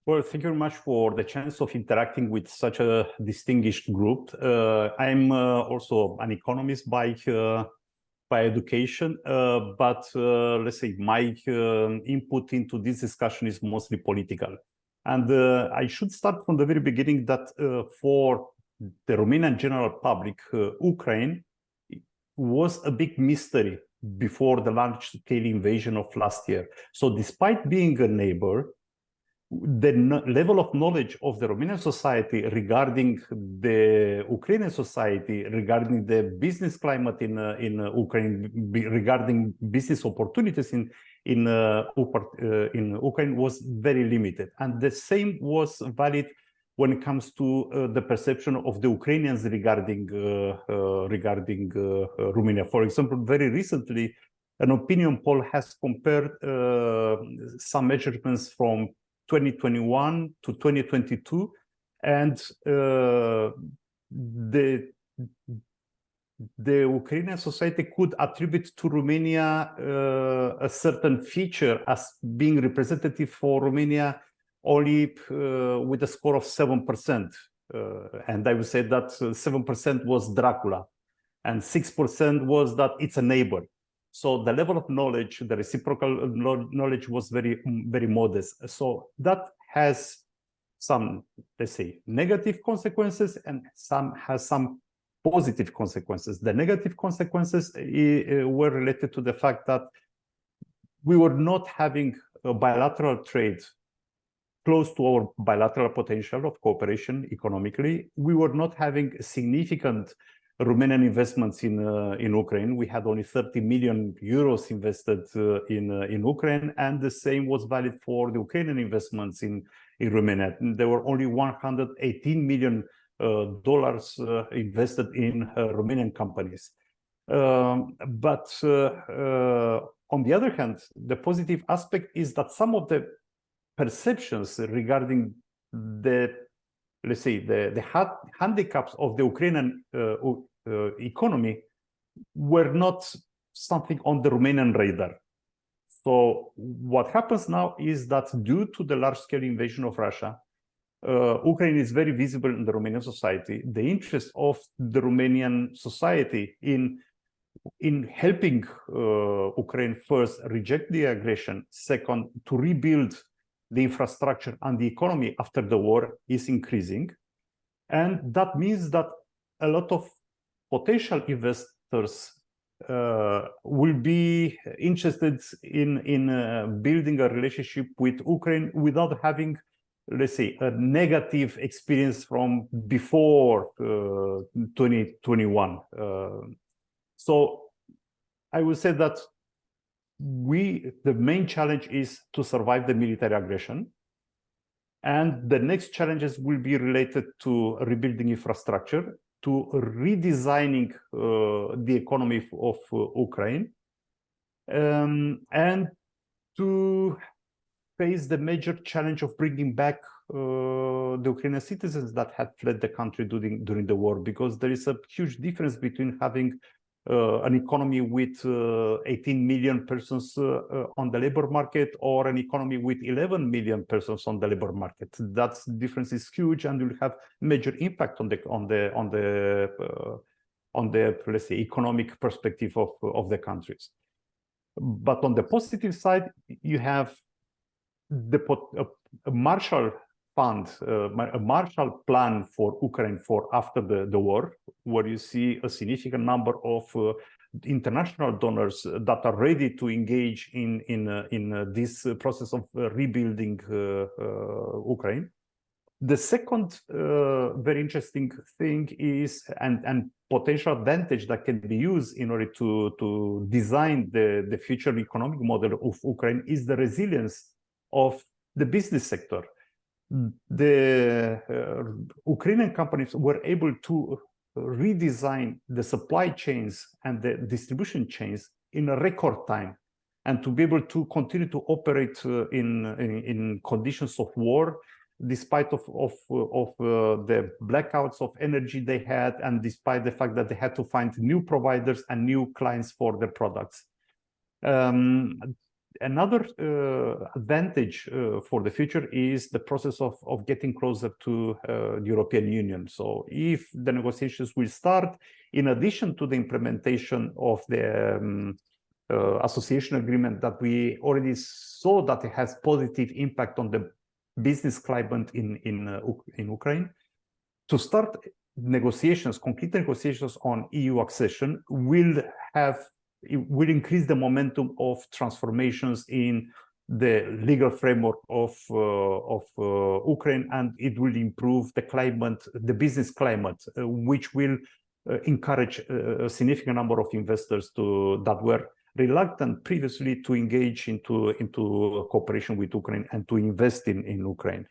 Well, thank you very much for the chance of interacting with such a distinguished group. I'm also an economist by education, but let's say my input into this discussion is mostly political. And I should start from the very beginning that for the Romanian general public, Ukraine was a big mystery before the large-scale invasion of last year. So despite being a neighbor, the level of knowledge of the Romanian society regarding the Ukrainian society, regarding the business climate in Ukraine, regarding business opportunities in Ukraine was very limited. And the same was valid when it comes to the perception of the Ukrainians regarding Romania. For example, very recently, an opinion poll has compared some measurements from 2021 to 2022, and the Ukrainian society could attribute to Romania a certain feature as being representative for Romania only with a score of 7%. And I would say that 7% was Dracula, and 6% was that it's a neighbor. So the level of knowledge, the reciprocal knowledge was very, very modest. So that has some, let's say, negative consequences and has some positive consequences. The negative consequences were related to the fact that we were not having a bilateral trade close to our bilateral potential of cooperation economically. We were not having significant Romanian investments in Ukraine. We had only 30 million euros invested in Ukraine, and the same was valid for the Ukrainian investments in Romania. There were only $118 million invested in Romanian companies. But on the other hand, the positive aspect is that some of the perceptions regarding the, let's say, the handicaps of the Ukrainian economy were not something on the Romanian radar. So what happens now is that due to the large-scale invasion of Russia, Ukraine is very visible in the Romanian society. The interest of the Romanian society in helping Ukraine first reject the aggression, second to rebuild the infrastructure and the economy after the war is increasing. And that means that a lot of potential investors will be interested in building a relationship with Ukraine without having, let's say, a negative experience from before 2021. So I would say that the main challenge is to survive the military aggression. And the next challenges will be related to rebuilding infrastructure, to redesigning the economy of Ukraine, and to face the major challenge of bringing back the Ukrainian citizens that had fled the country during the war, because there is a huge difference between having an economy with 18 million persons on the labor market or an economy with 11 million persons on the labor market. That difference is huge and will have major impact on the let's say economic perspective of the countries. But on the positive side, you have a Marshall Fund, a Marshall Plan for Ukraine for after the war, where you see a significant number of international donors that are ready to engage in this process of rebuilding Ukraine. The second very interesting thing is, and potential advantage that can be used in order to design the future economic model of Ukraine, is the resilience of the business sector. The Ukrainian companies were able to redesign the supply chains and the distribution chains in a record time, and to be able to continue to operate in conditions of war, despite of the blackouts of energy they had, and despite the fact that they had to find new providers and new clients for their products. Another advantage for the future is the process of getting closer to the European Union. So if the negotiations will start, in addition to the implementation of the association agreement that we already saw that it has positive impact on the business climate in Ukraine, to start negotiations, concrete negotiations on EU accession will increase the momentum of transformations in the legal framework of Ukraine, and it will improve the climate, the business climate, which will encourage a significant number of investors that were reluctant previously to engage into cooperation with Ukraine and to invest in Ukraine.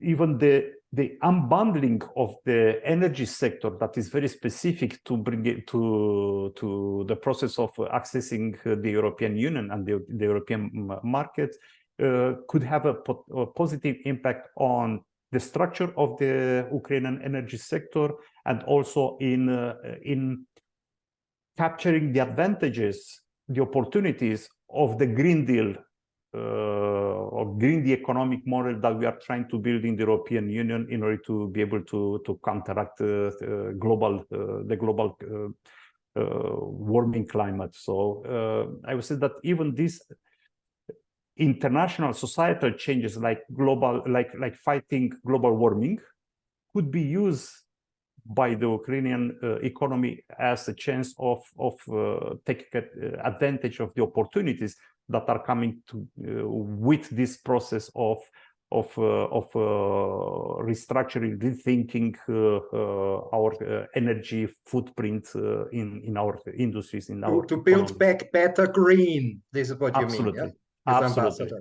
Even the unbundling of the energy sector that is very specific to bring it to the process of accessing the European Union and the European market could have a positive impact on the structure of the Ukrainian energy sector, and also in capturing the advantages, the opportunities of the Green Deal or the economic model that we are trying to build in the European Union in order to be able to counteract the global warming climate. So I would say that even these international societal changes like fighting global warming could be used by the Ukrainian economy as a chance of taking advantage of the opportunities that are coming with this process of restructuring, rethinking our energy footprint in our industries, in our to build back better green. This is what you mean, yeah? Absolutely.